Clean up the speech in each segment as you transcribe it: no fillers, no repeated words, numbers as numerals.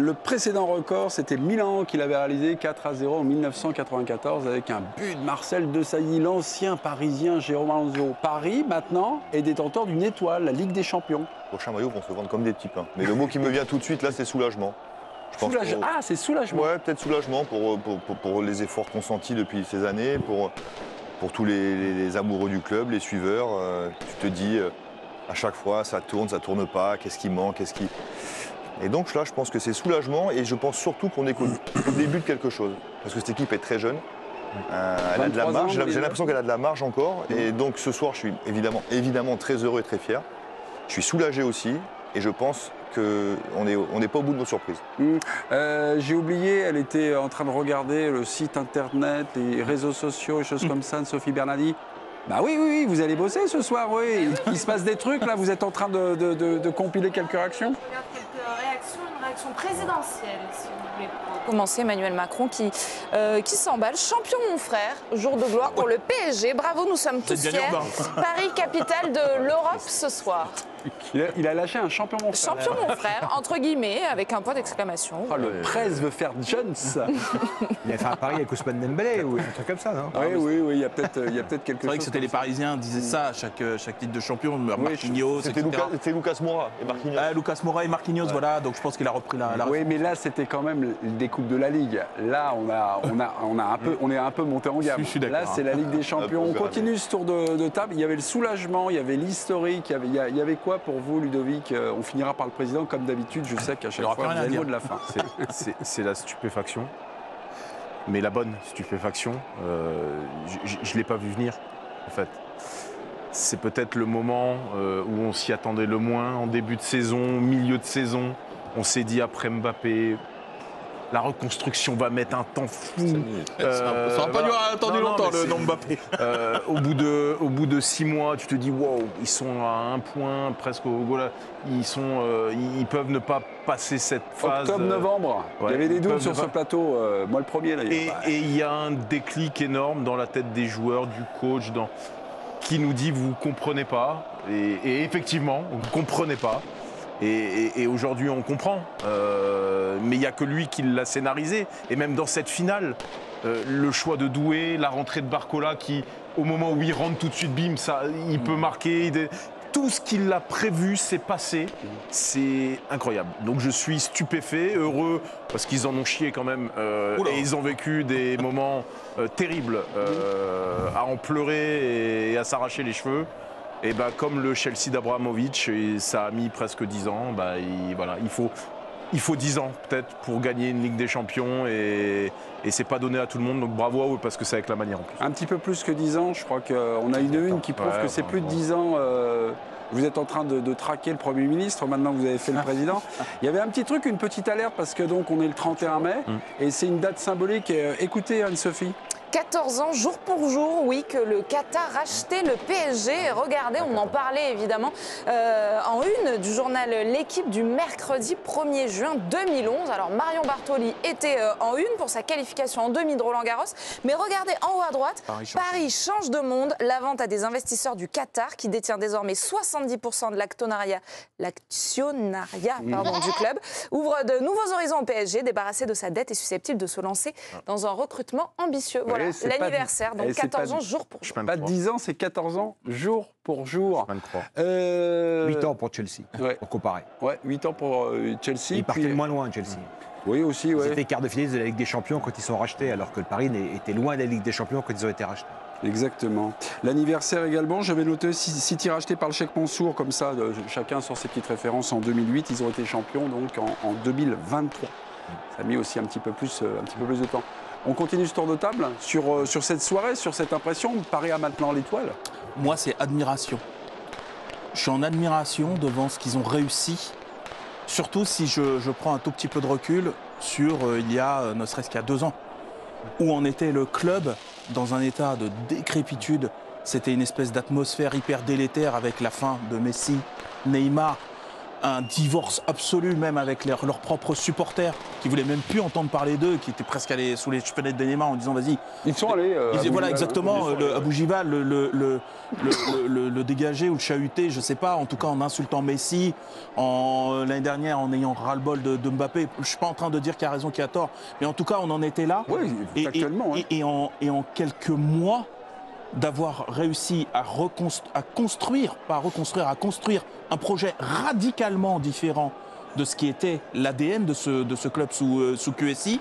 Le précédent record, c'était Milan qui l'avait réalisé 4-0 en 1994 avec un but de Marcel Desailly, l'ancien parisien Jérôme Alonso. Paris, maintenant, est détenteur d'une étoile, la Ligue des Champions. Les prochains maillots vont se vendre comme des petits pains. Mais le mot qui me vient tout de suite, là, c'est soulagement. Ah, c'est soulagement. Ouais, peut-être soulagement pour les efforts consentis depuis ces années, pour tous les amoureux du club, les suiveurs. Tu te dis, à chaque fois, ça tourne pas, qu'est-ce qui manque, Et donc là, je pense que c'est soulagement et je pense surtout qu'on est au début de quelque chose. Parce que cette équipe est très jeune. Elle a de la marge, j'ai l'impression qu'elle a de la marge encore. Et donc ce soir, je suis évidemment très heureux et très fier. Je suis soulagé aussi et je pense qu'on n'est pas au bout de nos surprises. J'ai oublié, elle était en train de regarder le site internet, les réseaux sociaux, et choses comme ça, de Sophie Bernardi. Bah oui, vous allez bosser ce soir, oui. Il se passe des trucs, là, vous êtes en train de compiler quelques réactions. Une réaction présidentielle, si vous voulez. Commencer, Emmanuel Macron qui s'emballe. Champion, mon frère, jour de gloire pour le PSG. Bravo, nous sommes tous fiers. Paris, capitale de l'Europe ce soir. Il a lâché un champion, mon frère. Champion, mon frère, entre guillemets, avec un point d'exclamation. Oh, le presse veut faire Jones. Il a fait un pari avec Ousmane Dembélé ou un truc comme ça, non? Oui, il y a peut-être quelque chose. C'est vrai que c'était les Parisiens disaient ça à chaque titre de champion. Marquinhos, c'était Lucas Moura et Marquinhos. Lucas Moura et Marquinhos, voilà. Donc je pense qu'il a repris la Oui, mais là, c'était quand même des coupes de la Ligue. Là, on est un peu monté en gamme. Je suis d'accord. Là, c'est la Ligue des Champions. On continue ce tour de table. Il y avait le soulagement, il y avait l'historique. Il y avait quoi pour vous, Ludovic? On finira par le président, comme d'habitude. Je sais qu'à chaque fois, vous avez le mot de la fin. C'est la stupéfaction. Mais la bonne stupéfaction, je ne l'ai pas vu venir, en fait. C'est peut-être le moment où on s'y attendait le moins, en début de saison, milieu de saison. On s'est dit après Mbappé, la reconstruction va mettre un temps fou. Ça n'a pas attendu longtemps, le nom Mbappé. Au bout de 6 mois, tu te dis, wow, ils sont à un point, presque au goal. Ils peuvent ne pas passer cette phase. Octobre-novembre, il y avait des doutes sur ce plateau. Moi, le premier, là. Et il y a un déclic énorme dans la tête des joueurs, du coach, qui nous dit, vous ne comprenez pas. Et effectivement, on ne comprenait pas. Et aujourd'hui, on comprend. Mais il n'y a que lui qui l'a scénarisé. Et même dans cette finale, le choix de Doué, la rentrée de Barcola qui, au moment où il rentre tout de suite, bim, il peut marquer. Tout ce qu'il a prévu s'est passé. C'est incroyable. Donc je suis stupéfait, heureux, parce qu'ils en ont chié quand même. Et ils ont vécu des moments terribles à en pleurer et à s'arracher les cheveux. Et ben, comme le Chelsea d'Abramovich, ça a mis presque 10 ans, il faut 10 ans peut-être pour gagner une Ligue des Champions et c'est pas donné à tout le monde, donc bravo à eux parce que c'est avec la manière en plus. Un petit peu plus que 10 ans, je crois qu'on a une qui prouve que c'est plus de 10 ans. Vous êtes en train de traquer le Premier ministre, maintenant que vous avez fait le président. Il y avait un petit truc, une petite alerte, parce que donc on est le 31 mai, et c'est une date symbolique. Écoutez Anne-Sophie. 14 ans, jour pour jour, oui, que le Qatar rachetait le PSG. Regardez, on en parlait évidemment en une du journal L'Équipe du mercredi 1er juin 2011. Alors Marion Bartoli était en une pour sa qualification en demi de Roland-Garros. Mais regardez en haut à droite, Paris change de monde. La vente à des investisseurs du Qatar qui détient désormais 70% de l'actionnariat du club ouvre de nouveaux horizons au PSG, débarrassé de sa dette et susceptible de se lancer dans un recrutement ambitieux. Voilà. L'anniversaire, donc 14 ans jour pour jour. Pas 10 ans, c'est 14 ans jour pour jour. 8 ans pour Chelsea, pour comparer. Ouais, 8 ans pour Chelsea. Ils partaient moins loin, Chelsea. Oui, aussi, Ils étaient quart de finaliste de la Ligue des Champions quand ils sont rachetés, alors que le Paris était loin de la Ligue des Champions quand ils ont été rachetés. Exactement. L'anniversaire également, j'avais noté City racheté par le Cheikh Mansour, comme ça, chacun sur ses petites références en 2008. Ils ont été champions donc en 2023. Ça a mis aussi un petit peu plus de temps. On continue ce tour de table sur cette soirée, sur cette impression. Paris a maintenant l'étoile. Moi, c'est admiration. Je suis en admiration devant ce qu'ils ont réussi. Surtout si je prends un tout petit peu de recul sur il y a, ne serait-ce qu'il y a 2 ans, où en était le club dans un état de décrépitude. C'était une espèce d'atmosphère hyper délétère avec la fin de Messi, Neymar. un divorce absolu même avec leurs propres supporters qui voulaient même plus entendre parler d'eux, qui étaient presque allés sous les fenêtres de Neymar en disant vas-y. Ils sont allés. Voilà, exactement. Abou Gival, le dégager ou le chahuter, je sais pas. En tout cas, en insultant Messi, l'année dernière, en ayant ras-le-bol de Mbappé. Je suis pas en train de dire qui a raison, qui a tort, mais en tout cas, on en était là. Oui, actuellement. Et en quelques mois, d'avoir réussi à construire un projet radicalement différent de ce qui était l'ADN de ce club sous QSI,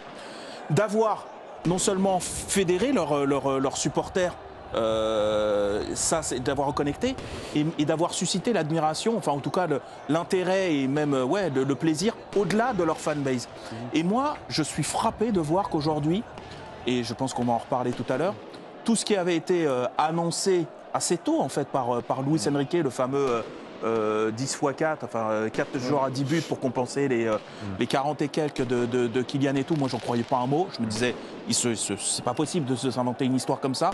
d'avoir non seulement fédéré leurs supporters, ça c'est d'avoir reconnecté, et d'avoir suscité l'admiration, enfin en tout cas l'intérêt et même le plaisir au-delà de leur fanbase. Et moi, je suis frappé de voir qu'aujourd'hui, et je pense qu'on va en reparler tout à l'heure, tout ce qui avait été annoncé assez tôt en fait par Luis Enrique, le fameux 10 x 4, enfin 4 joueurs à 10 buts pour compenser les 40 et quelques de Kylian et tout. Moi, j'en croyais pas un mot. Je me disais, c'est pas possible de s'inventer une histoire comme ça,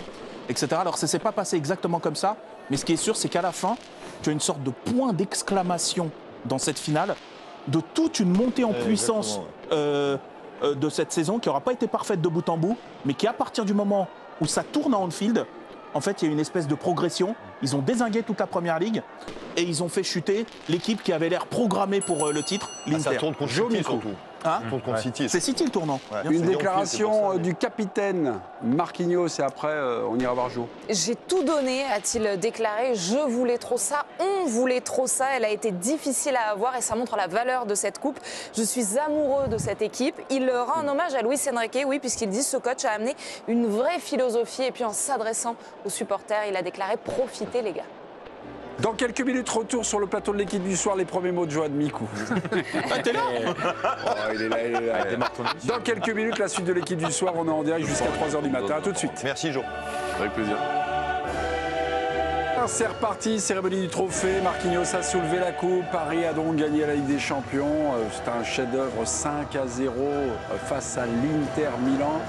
etc. Alors, ça s'est pas passé exactement comme ça. Mais ce qui est sûr, c'est qu'à la fin, tu as une sorte de point d'exclamation dans cette finale, de toute une montée en puissance de cette saison qui n'aura pas été parfaite de bout en bout, mais qui, à partir du moment où ça tourne à Anfield, en fait, il y a une espèce de progression. Ils ont dézingué toute la première ligue et ils ont fait chuter l'équipe qui avait l'air programmée pour le titre, l'Inter. Ça tourne contre City surtout. Hein? Contre City. C'est City le tournant. Ouais. Une déclaration du capitaine Marquinhos et après on ira voir Jo. J'ai tout donné, a-t-il déclaré. Je voulais trop ça, on voulait trop ça. Elle a été difficile à avoir et ça montre la valeur de cette coupe. Je suis amoureux de cette équipe. Il rend un hommage à Luis Enrique, oui, puisqu'il dit ce coach a amené une vraie philosophie. Et puis en s'adressant aux supporters, il a déclaré « Profitez les gars ». Dans quelques minutes, retour sur le plateau de l'équipe du soir, les premiers mots de Johan Mikou. T'es là? Il est là. Dans quelques minutes, la suite de l'équipe du soir, on est en direct jusqu'à 3h du matin. A tout de suite. Merci Jo. Avec plaisir. C'est reparti, cérémonie du trophée. Marquinhos a soulevé la coupe. Paris a donc gagné la Ligue des Champions. C'est un chef-d'œuvre 5-0 face à l'Inter Milan.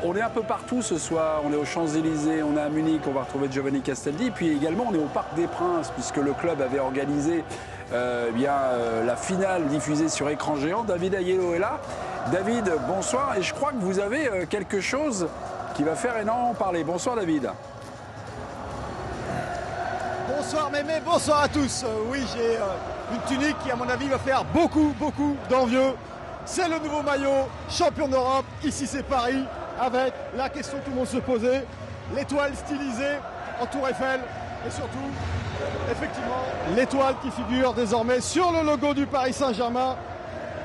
On est un peu partout ce soir. On est aux Champs-Élysées, on est à Munich, on va retrouver Giovanni Castaldi. Puis également, on est au Parc des Princes, puisque le club avait organisé la finale diffusée sur écran géant. David Aiello est là. David, bonsoir. Et je crois que vous avez quelque chose qui va faire énormément parler. Bonsoir David. Bonsoir Mémé, bonsoir à tous. Oui, j'ai une tunique qui à mon avis va faire beaucoup d'envieux. C'est le nouveau maillot, champion d'Europe. Ici c'est Paris, avec la question que tout le monde se posait, l'étoile stylisée en Tour Eiffel et surtout, effectivement, l'étoile qui figure désormais sur le logo du Paris Saint-Germain.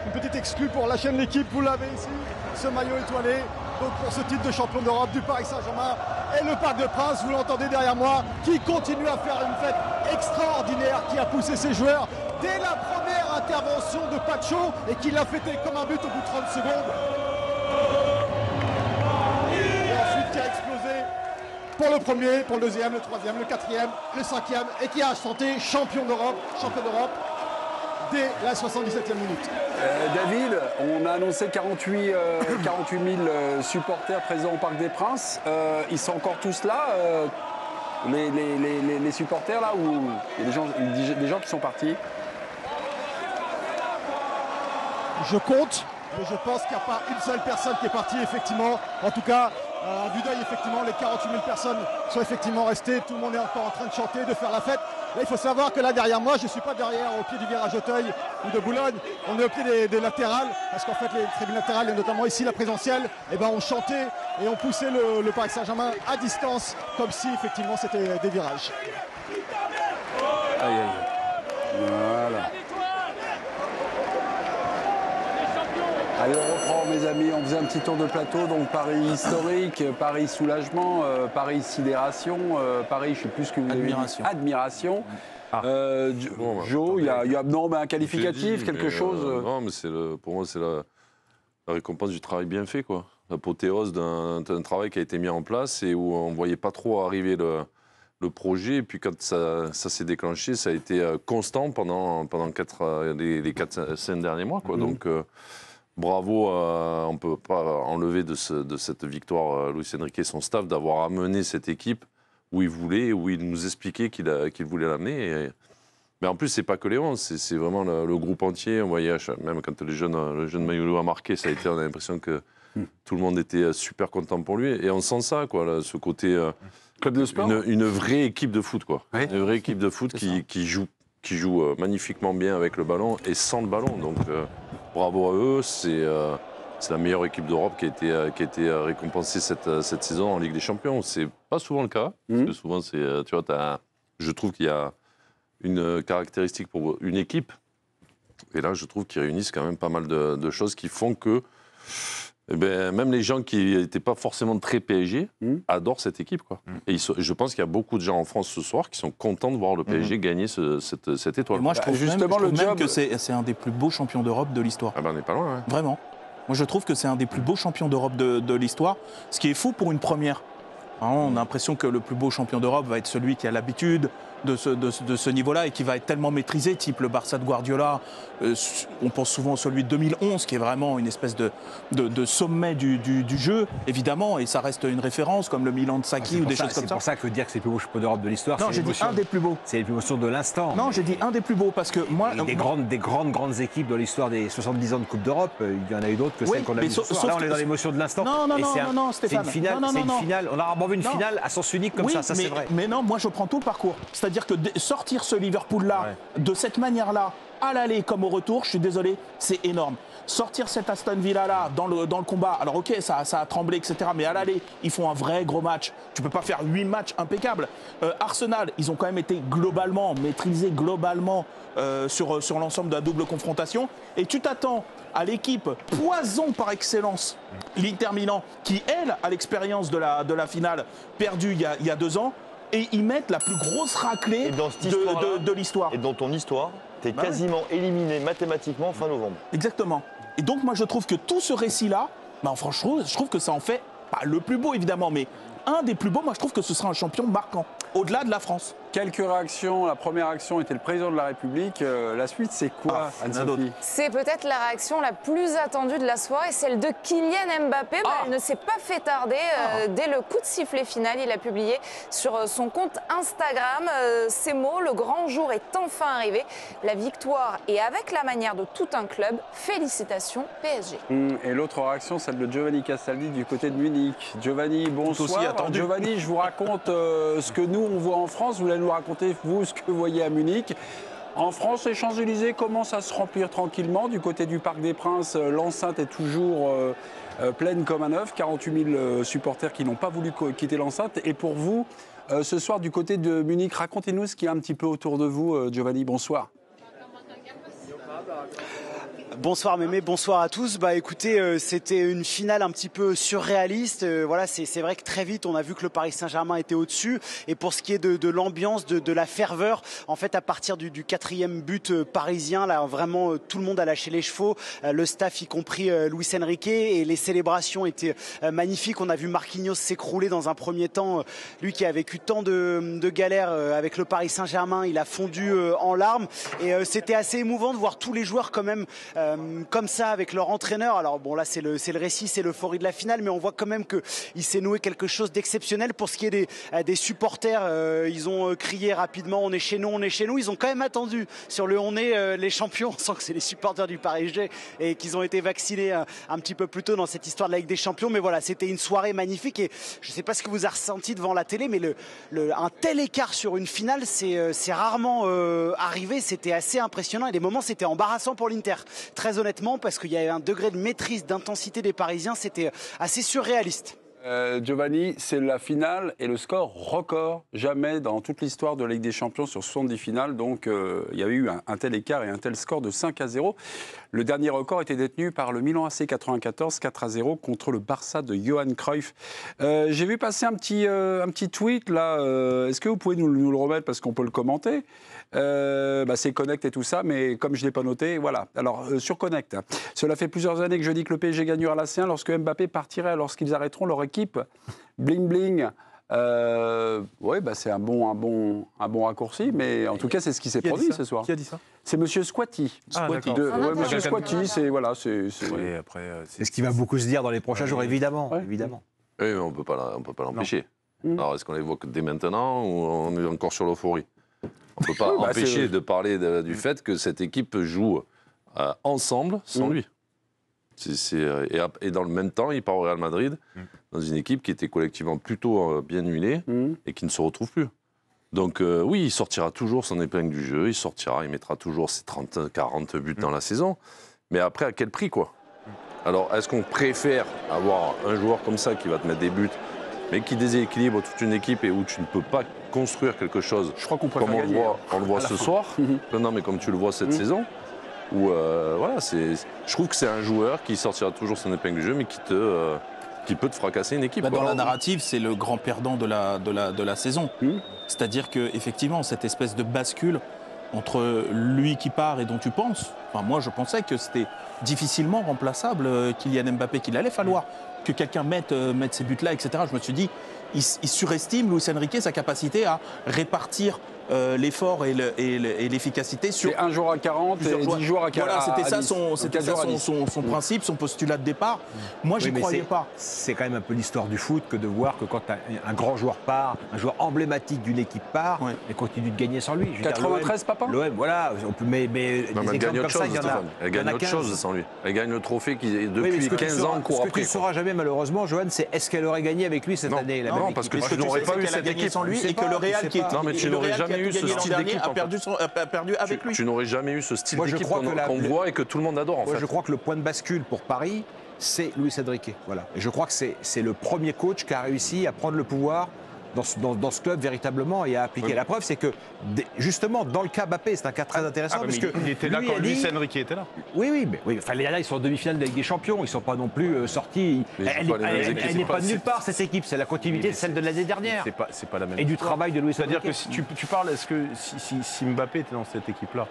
Une petite exclue pour la chaîne L'équipe, vous l'avez ici, ce maillot étoilé. Donc pour ce titre de champion d'Europe du Paris Saint-Germain et le Parc des Princes, vous l'entendez derrière moi, qui continue à faire une fête extraordinaire, qui a poussé ses joueurs dès la première intervention de Pacho et qui l'a fêté comme un but au bout de 30 secondes. Et ensuite qui a explosé pour le premier, pour le deuxième, le troisième, le quatrième, le cinquième et qui a chanté champion d'Europe dès la 77e minute. David, on a annoncé 48 000 supporters présents au Parc des Princes. Ils sont encore tous là, les supporters là, ou il y a des gens qui sont partis? Je compte, mais je pense qu'il n'y a pas une seule personne qui est partie, effectivement. En tout cas, à vue d'œil, effectivement, les 48 000 personnes sont effectivement restées. Tout le monde est encore en train de chanter, de faire la fête. Là, il faut savoir que là, derrière moi, je ne suis pas derrière au pied du virage Auteuil ou de Boulogne. On est au pied des latérales, parce qu'en fait, les tribunes latérales, et notamment ici la présentielle, ont chanté et ont poussé le Paris Saint-Germain à distance, comme si, effectivement, c'était des virages. Aïe, aïe. Voilà. Allez, on reprend, mes amis. On faisait un petit tour de plateau. Donc, Paris historique, Paris soulagement, Paris sidération, Paris, je ne sais plus ce que vous avez dit. Admiration. Jo, il y a non, mais un qualificatif, quelque chose. Non, mais pour moi, c'est la récompense du travail bien fait, quoi. L'apothéose d'un travail qui a été mis en place et où on ne voyait pas trop arriver le projet. Et puis, quand ça s'est déclenché, ça a été constant pendant les 4-5 derniers mois, quoi. Donc, bravo, on ne peut pas enlever de cette victoire Luis Enrique et son staff d'avoir amené cette équipe où il voulait, où il nous expliquait qu'il voulait l'amener. Mais en plus, c'est pas que les 11, c'est vraiment le groupe entier. On voyait, même quand le jeune Mayolo a marqué, ça a été, on a l'impression que tout le monde était super content pour lui. Et on sent ça, quoi, là, ce côté. Club de sport. Une vraie équipe de foot, quoi. Oui. Une vraie équipe de foot qui joue magnifiquement bien avec le ballon et sans le ballon. Donc, bravo à eux. C'est la meilleure équipe d'Europe qui a été récompensée cette saison en Ligue des Champions. C'est pas souvent le cas. Parce que souvent, tu vois, je trouve qu'il y a une caractéristique pour une équipe. Et là, je trouve qu'ils réunissent quand même pas mal de choses qui font que même les gens qui n'étaient pas forcément très PSG adorent cette équipe, quoi. Et je pense qu'il y a beaucoup de gens en France ce soir qui sont contents de voir le PSG gagner cette étoile. Et moi, je trouve justement, même que c'est un des plus beaux champions d'Europe de l'histoire. Ah ben, on n'est pas loin, hein. Vraiment. Moi, je trouve que c'est un des plus beaux champions d'Europe de l'histoire, ce qui est fou pour une première. On a l'impression que le plus beau champion d'Europe va être celui qui a l'habitude de ce niveau-là et qui va être tellement maîtrisé, type le Barça de Guardiola. On pense souvent à celui de 2011, qui est vraiment une espèce de sommet du jeu, évidemment, et ça reste une référence, comme le Milan de Sacchi ou des choses comme ça. C'est pour ça que dire que c'est le plus beau champion d'Europe de l'histoire, non, j'ai dit un des plus beaux. C'est l'émotion de l'instant. Non, j'ai dit un des plus beaux, parce que moi... Des grandes équipes dans l'histoire des 70 ans de Coupe d'Europe, il y en a eu d'autres que celles qu'on a vues ce soir. Là, on est dans l'émotion de l'instant. Non, Stéphane. C'est une finale, on a rarement vu une finale à sens unique comme ça c'est vrai. Mais non, moi je prends tout le parcours. C'est-à-dire que sortir ce Liverpool-là, de cette manière-là, à l'aller comme au retour, je suis désolé, c'est énorme. Sortir cet Aston Villa-là dans le combat, alors ok, ça a tremblé, etc. Mais à l'aller, ils font un vrai gros match. Tu peux pas faire 8 matchs impeccables. Arsenal, ils ont quand même été maîtrisés globalement sur l'ensemble de la double confrontation. Et tu t'attends à l'équipe poison par excellence, l'Inter Milan, qui, elle, a l'expérience de la finale perdue il y a 2 ans, et ils mettent la plus grosse raclée de l'histoire. Et dans ton histoire, tu es quasiment éliminé mathématiquement fin novembre. Exactement. Et donc moi je trouve que tout ce récit-là, franchement, je trouve que ça en fait, pas le plus beau évidemment, mais un des plus beaux. Moi je trouve que ce sera un champion marquant, au-delà de la France. Quelques réactions. La première réaction était le président de la République. La suite, c'est quoi, Anne-Sophie ? C'est peut-être la réaction la plus attendue de la soirée, celle de Kylian Mbappé. Elle ne s'est pas fait tarder. Dès le coup de sifflet final, il a publié sur son compte Instagram ces mots: le grand jour est enfin arrivé. La victoire est avec la manière de tout un club. Félicitations PSG. Et l'autre réaction, celle de Giovanni Castaldi du côté de Munich. Giovanni, bonsoir. Giovanni, je vous raconte ce que nous, on voit en France. Vous allez nous raconter, vous, ce que vous voyez à Munich. En France, les Champs-Élysées commencent à se remplir tranquillement. Du côté du Parc des Princes, l'enceinte est toujours pleine comme un œuf. 48 000 supporters qui n'ont pas voulu quitter l'enceinte. Et pour vous, ce soir, du côté de Munich, racontez-nous ce qu'il y a un petit peu autour de vous. Giovanni, bonsoir. Bonsoir Mémé, bonsoir à tous. Écoutez, c'était une finale un petit peu surréaliste. Voilà, c'est vrai que très vite on a vu que le Paris Saint-Germain était au-dessus. Et pour ce qui est de l'ambiance, de la ferveur, en fait à partir du 4e but parisien, là vraiment tout le monde a lâché les chevaux. Le staff y compris Luis Enrique, et les célébrations étaient magnifiques. On a vu Marquinhos s'écrouler dans un premier temps. Lui qui a vécu tant de galères avec le Paris Saint-Germain, il a fondu en larmes. Et c'était assez émouvant de voir tous les joueurs quand même comme ça avec leur entraîneur. Alors bon, là c'est le récit, c'est l'euphorie de la finale, mais on voit quand même qu'il s'est noué quelque chose d'exceptionnel. Pour ce qui est des supporters, ils ont crié rapidement: on est chez nous, on est chez nous. Ils ont quand même attendu sur le on est les champions. On sent que c'est les supporters du PSG et qu'ils ont été vaccinés un petit peu plus tôt dans cette histoire de la Ligue des Champions. Mais voilà, c'était une soirée magnifique, et je ne sais pas ce que vous avez ressenti devant la télé, mais un tel écart sur une finale, c'est rarement arrivé. C'était assez impressionnant, et des moments c'était embarrassant pour l'Inter. Très honnêtement, parce qu'il y a un degré de maîtrise, d'intensité des Parisiens, c'était assez surréaliste. Giovanni, c'est la finale et le score record. Jamais dans toute l'histoire de la Ligue des Champions sur 70 finales. Donc il y a eu un tel écart et un tel score de 5-0. Le dernier record était détenu par le Milan AC 94, 4-0 contre le Barça de Johan Cruyff. J'ai vu passer un petit tweet là. Est-ce que vous pouvez nous le remettre parce qu'on peut le commenter? C'est Connect et tout ça, mais comme je ne l'ai pas noté, voilà. Alors, sur Connect, cela fait plusieurs années que je dis que le PSG gagnera la C1 lorsque Mbappé partirait, lorsqu'ils arrêteront leur équipe. Bling bling. C'est un bon raccourci, mais en tout cas, c'est ce qui s'est produit ce soir. Qui a dit ça? C'est Monsieur Squatty. Monsieur Squatty, c'est voilà, c'est. Oui, après, c'est ce qui va beaucoup se dire dans les prochains jours, évidemment. Ouais. Évidemment. Et on peut pas l'empêcher. Alors, est-ce qu'on l'évoque dès maintenant ou on est encore sur l'euphorie? On ne peut pas empêcher de parler du fait que cette équipe joue ensemble sans lui. Et dans le même temps, il part au Real Madrid, dans une équipe qui était collectivement plutôt bien huilée et qui ne se retrouve plus. Donc oui, il sortira toujours son épingle du jeu, il mettra toujours ses 30-40 buts dans la saison. Mais après, à quel prix, quoi? Alors, est-ce qu'on préfère avoir un joueur comme ça qui va te mettre des buts, mais qui déséquilibre toute une équipe et où tu ne peux pas construire quelque chose? Je crois qu'on préfère comme gagner, on le voit ce soir. Non, mais comme tu le vois cette saison. Où, voilà, je trouve que c'est un joueur qui sortira toujours son épingle du jeu, mais qui peut te fracasser une équipe. Dans la narrative, c'est le grand perdant de la saison. C'est-à-dire qu'effectivement, cette espèce de bascule entre lui qui part et dont tu penses, enfin, moi je pensais que c'était difficilement remplaçable Kylian Mbappé, qu'il allait falloir que quelqu'un mette ces buts-là, etc. Je me suis dit, il surestime Luis Enrique sa capacité à répartir l'effort et l'efficacité sur... C'est un joueur à 40 et 10 joueurs à 40. Voilà, c'était ça son principe, son postulat de départ. Moi, j'y croyais pas. C'est quand même un peu l'histoire du foot que de voir que quand un grand joueur part, un joueur emblématique d'une équipe part, et continue de gagner sans lui. 93, papa L'OM, voilà. Mais des exemples comme ça, il y en a. Elle gagne autre chose sans lui. Elle gagne le trophée qui, depuis 15 ans, court après. Ce que tu ne sauras jamais, malheureusement, Johan, c'est est-ce qu'elle aurait gagné avec lui cette année? Non, parce que tu n'aurais pas eu cette équipe sans lui et que le Real qui est... Non, mais tu n'aurais jamais eu ce style d'équipe. A perdu avec lui. Tu n'aurais jamais eu ce style d'équipe qu'on voit et que tout le monde adore, en fait. Je crois que le point de bascule pour Paris, c'est Luis Enrique. Voilà. Et je crois que c'est le premier coach qui a réussi à prendre le pouvoir dans ce club véritablement et à appliquer. La preuve, c'est que justement, dans le cas Mbappé, c'est un cas très intéressant. Parce que il était là quand Luis Enrique était là. Oui. Enfin, les gars, ils sont en demi-finale de la Ligue des Champions. Ils ne sont pas non plus sortis. Elle n'est pas de nulle part, cette équipe. C'est la continuité de celle de l'année dernière. C'est pas la même. Et du travail de Luis Enrique. C'est-à-dire que si tu parles, est-ce que si Mbappé était dans cette équipe-là,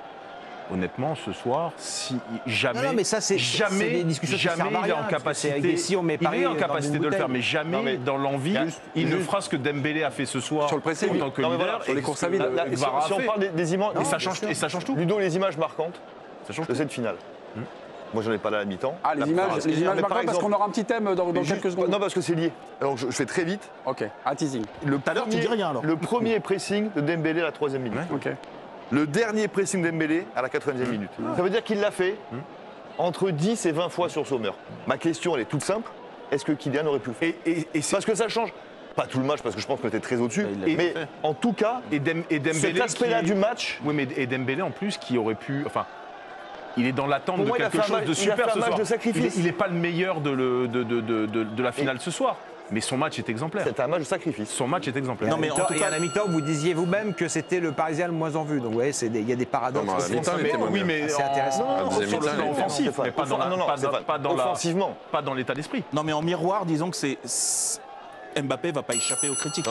honnêtement, ce soir, jamais, non, mais ça, jamais des discussions jamais il est en capacité, il est en capacité de le faire, mais jamais dans l'envie, il ne fera ce que Dembélé a fait ce soir sur le pressing, en tant que leader. Sur les courses à vide. Si on parle des images, et ça change tout. Ludo, les images marquantes de cette finale. Moi, j'en ai pas là à la mi-temps. Ah, les images marquantes, parce qu'on aura un petit thème dans quelques secondes. Non, parce que c'est lié. Alors, je fais très vite. Ok, un teasing. Tout à l'heure, tu dis rien alors. Le premier pressing de Dembélé à la 3e minute. Ok. Le dernier pressing Dembélé à la 90e minute. Ça veut dire qu'il l'a fait entre 10 et 20 fois sur Sommer. Ma question, elle est toute simple. Est-ce que Kylian aurait pu le faire parce que ça change pas tout le match, parce que je pense qu'on était très au-dessus. Mais en tout cas, Dembélé cet aspect-là du match... Oui, mais Dembélé, en plus, qui aurait pu... Enfin, il est dans l'attente de quelque chose de super ce soir. Il n'est pas le meilleur de la finale ce soir. Mais son match est exemplaire. C'est un match de sacrifice. Son match est exemplaire. Non, mais en tout cas, à la mi-temps, vous disiez vous-même que c'était le Parisien le moins en vue. Donc, vous voyez, il y a des paradoxes. Non, c'est intéressant. Sur le plan offensif, mais pas dans l'état d'esprit. Non, mais en miroir, disons que Mbappé va pas échapper aux critiques.